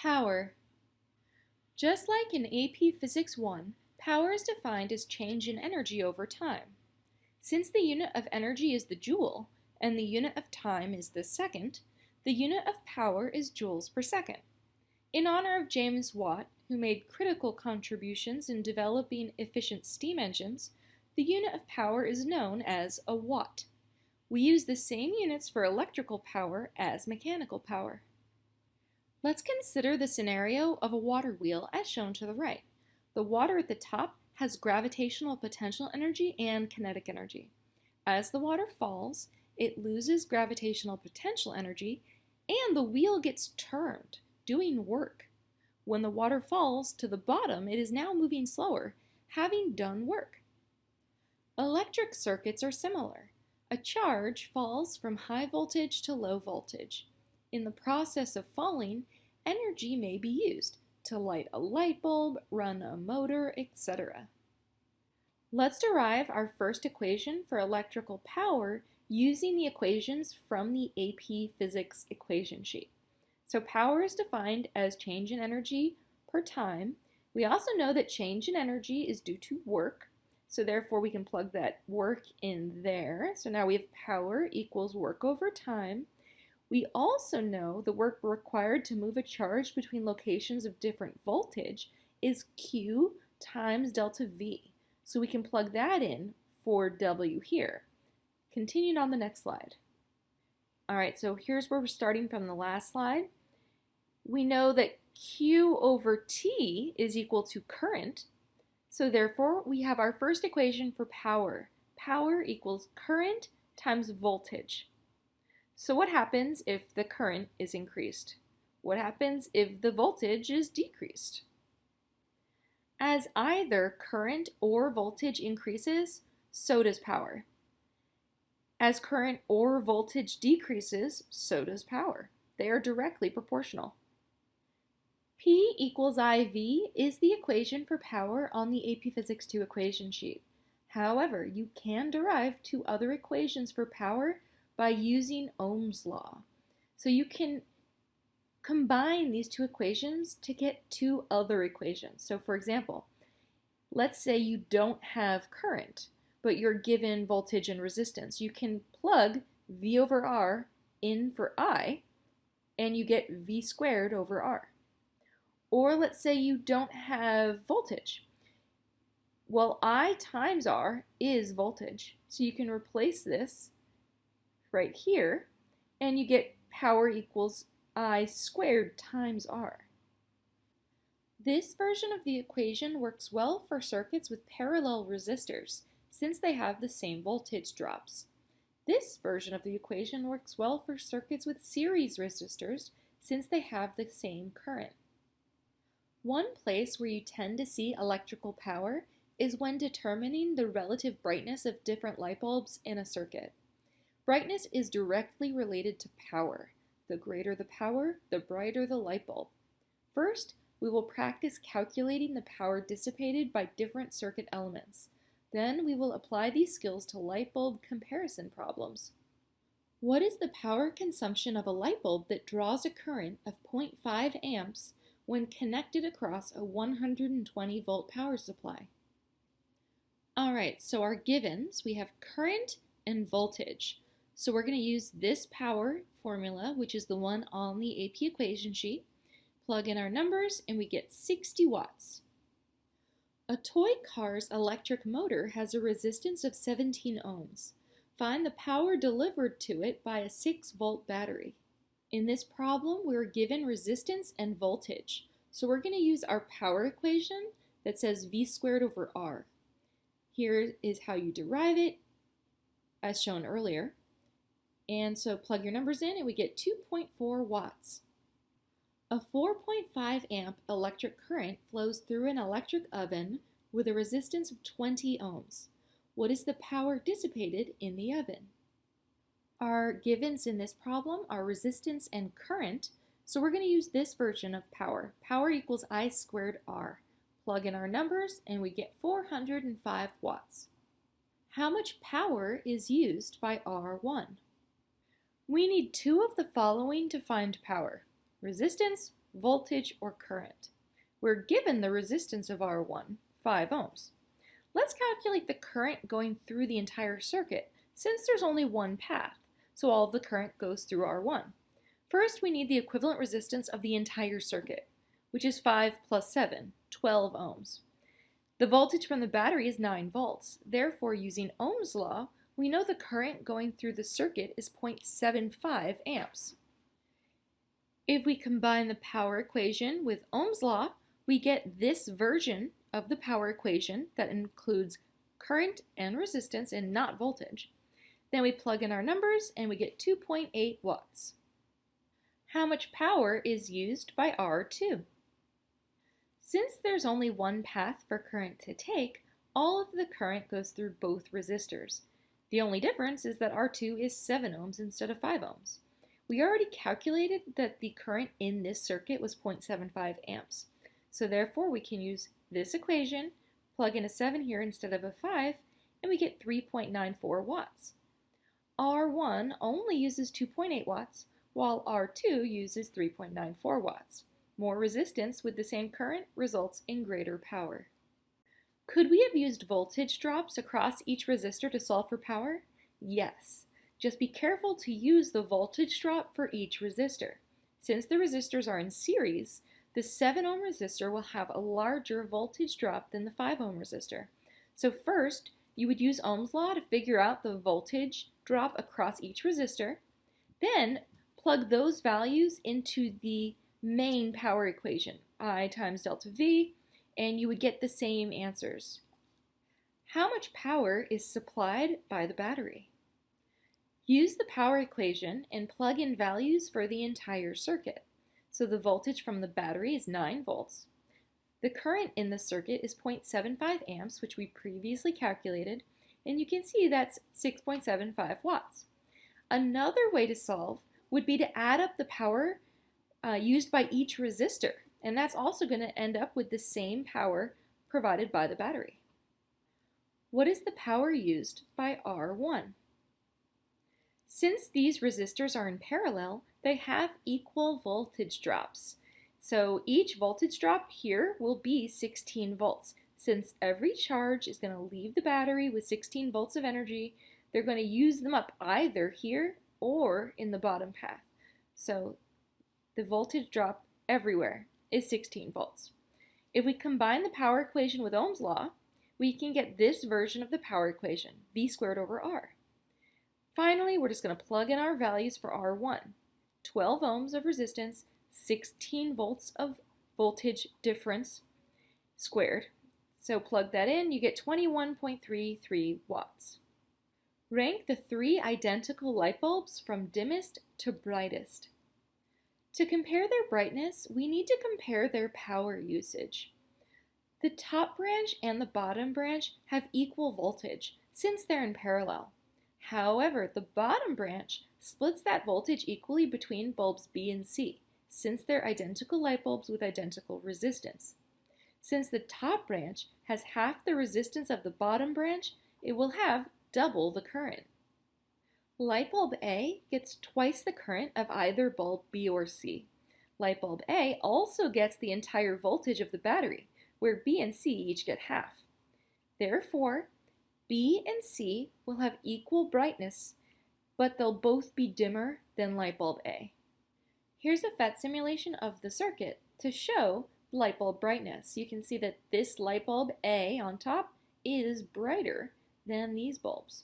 Power. Just like in AP Physics 1, power is defined as change in energy over time. Since the unit of energy is the joule, and the unit of time is the second, the unit of power is joules per second. In honor of James Watt, who made critical contributions in developing efficient steam engines, the unit of power is known as a watt. We use the same units for electrical power as mechanical power. Let's consider the scenario of a water wheel as shown to the right. The water at the top has gravitational potential energy and kinetic energy. As the water falls, it loses gravitational potential energy and the wheel gets turned, doing work. When the water falls to the bottom, it is now moving slower, having done work. Electric circuits are similar. A charge falls from high voltage to low voltage. In the process of falling, energy may be used to light a light bulb, run a motor, etc. Let's derive our first equation for electrical power using the equations from the AP Physics equation sheet. So power is defined as change in energy per time. We also know that change in energy is due to work, so therefore we can plug that work in there. So now we have power equals work over time. We also know the work required to move a charge between locations of different voltage is Q times delta V. So we can plug that in for W here. Continuing on the next slide. All right, so here's where we're starting from the last slide. We know that Q over T is equal to current. So therefore, we have our first equation for power. Power equals current times voltage. So what happens if the current is increased? What happens if the voltage is decreased? As either current or voltage increases, so does power. As current or voltage decreases, so does power. They are directly proportional. P equals IV is the equation for power on the AP Physics 2 equation sheet. However, you can derive two other equations for power by using Ohm's law. So you can combine these two equations to get two other equations. So for example, let's say you don't have current, but you're given voltage and resistance. You can plug V over R in for I, and you get V squared over R. Or let's say you don't have voltage. Well, I times R is voltage, so you can replace this right here, and you get power equals I squared times R. This version of the equation works well for circuits with parallel resistors, since they have the same voltage drops. This version of the equation works well for circuits with series resistors, since they have the same current. One place where you tend to see electrical power is when determining the relative brightness of different light bulbs in a circuit. Brightness is directly related to power. The greater the power, the brighter the light bulb. First, we will practice calculating the power dissipated by different circuit elements. Then we will apply these skills to light bulb comparison problems. What is the power consumption of a light bulb that draws a current of 0.5 amps when connected across a 120 volt power supply? Alright, so our givens, we have current and voltage. So we're going to use this power formula, which is the one on the AP equation sheet, plug in our numbers, and we get 60 watts. A toy car's electric motor has a resistance of 17 ohms. Find the power delivered to it by a 6-volt battery. In this problem, we're given resistance and voltage. So we're going to use our power equation that says V squared over R. Here is how you derive it, as shown earlier. And so plug your numbers in and we get 2.4 watts. A 4.5 amp electric current flows through an electric oven with a resistance of 20 ohms. What is the power dissipated in the oven? Our givens in this problem are resistance and current, so we're going to use this version of power. Power equals I squared R. Plug in our numbers and we get 405 watts. How much power is used by R1? We need two of the following to find power: resistance voltage, or current. We're given the resistance of R1, 5 ohms. Let's calculate the current going through the entire circuit, since there's only one path, so all of the current goes through R1. First, we need the equivalent resistance of the entire circuit, which is 5 plus 7, 12 ohms. The voltage from the battery is 9 volts. Therefore, using Ohm's law, we know the current going through the circuit is 0.75 amps. If we combine the power equation with Ohm's law, we get this version of the power equation that includes current and resistance and not voltage. Then we plug in our numbers and we get 2.8 watts. How much power is used by R2? Since there's only one path for current to take, all of the current goes through both resistors. The only difference is that R2 is 7 ohms instead of 5 ohms. We already calculated that the current in this circuit was 0.75 amps. So therefore we can use this equation, plug in a 7 here instead of a 5, and we get 3.94 watts. R1 only uses 2.8 watts, while R2 uses 3.94 watts. More resistance with the same current results in greater power. Could we have used voltage drops across each resistor to solve for power? Yes. Just be careful to use the voltage drop for each resistor. Since the resistors are in series, the 7 ohm resistor will have a larger voltage drop than the 5 ohm resistor. So first, you would use Ohm's law to figure out the voltage drop across each resistor. Then, plug those values into the main power equation, I times delta V, and you would get the same answers. How much power is supplied by the battery? Use the power equation and plug in values for the entire circuit. So the voltage from the battery is 9 volts. The current in the circuit is 0.75 amps, which we previously calculated, and you can see that's 6.75 watts. Another way to solve would be to add up the power used by each resistor, and that's also going to end up with the same power provided by the battery. What is the power used by R1? Since these resistors are in parallel, they have equal voltage drops. So each voltage drop here will be 16 volts. Since every charge is going to leave the battery with 16 volts of energy, they're going to use them up either here or in the bottom path. So the voltage drop everywhere is 16 volts. If we combine the power equation with Ohm's law, we can get this version of the power equation, V squared over R. Finally, we're just going to plug in our values for R1. 12 ohms of resistance, 16 volts of voltage difference squared. So plug that in, you get 21.33 watts. Rank the 3 identical light bulbs from dimmest to brightest. To compare their brightness, we need to compare their power usage. The top branch and the bottom branch have equal voltage since they're in parallel. However, the bottom branch splits that voltage equally between bulbs B and C, since they're identical light bulbs with identical resistance. Since the top branch has half the resistance of the bottom branch, it will have double the current. Light bulb A gets twice the current of either bulb B or C. Light bulb A also gets the entire voltage of the battery, where B and C each get half. Therefore, B and C will have equal brightness, but they'll both be dimmer than light bulb A. Here's a PhET simulation of the circuit to show light bulb brightness. You can see that this light bulb A on top is brighter than these bulbs.